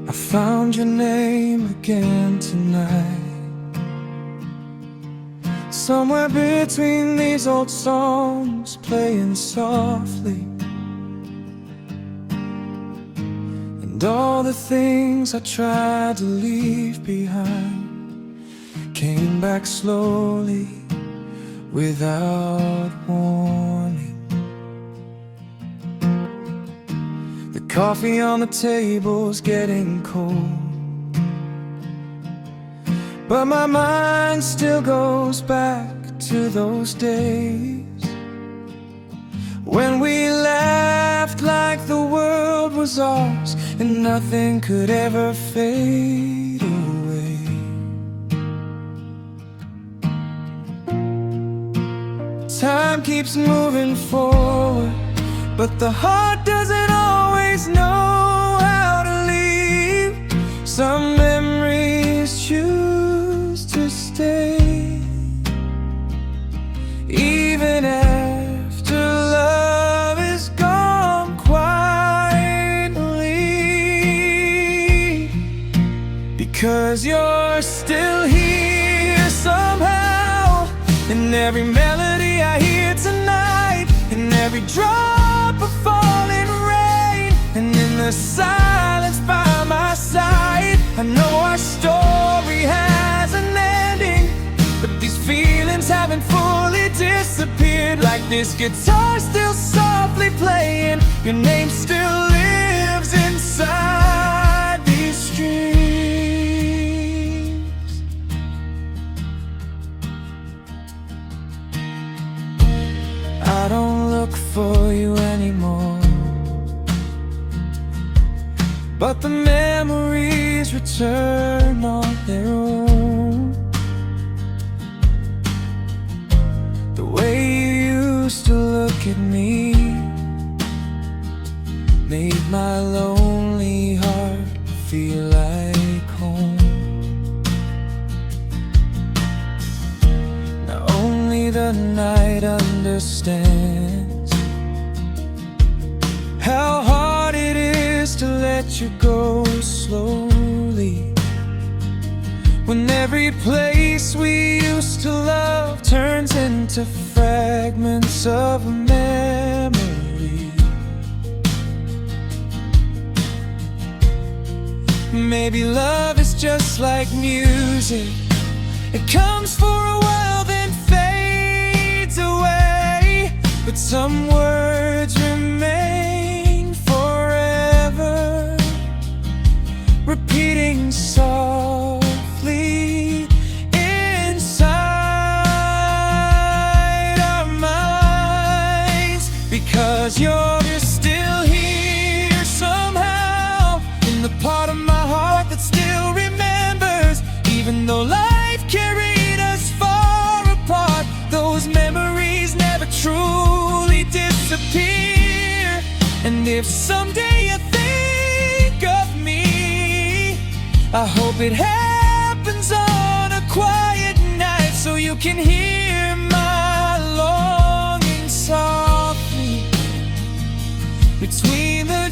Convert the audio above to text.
I found your name again tonight, somewhere between these old songs playing softly, and all the things I tried to leave behind came back slowly without warning. The coffee on the table's getting cold, but my mind still goes back to those days when we laughed like the world was ours and nothing could ever fade away. Time keeps moving forward, but the heart doesn't always know how to leave. Some memories choose to stay, even after love is gone quietly, because you're still here somehow, in every melody I hear tonight, in every drop of falling rain, and in the silence by my side. I know our story has an ending, but these feelings haven't fully disappeared. Like this guitar still softly playing, your name still lives inside these strings. I don't look for you anymore, but the memories return on their own. The way you used to look at me made my lonely heart feel like home. Now only the night understands how hard it is to let you go slowly, when every place we used to love turns into fragments of a memory. Maybe love is just like music, it comes for a while then fades away, but some words remain forever, repeating softly inside our minds, because you're still here somehow, in the part of my heart that still remembers. Even though life carried us far apart, those memories never truly disappear. And if someday you think of me, I hope it happens on a quiet night, so you can hear my longing softly between the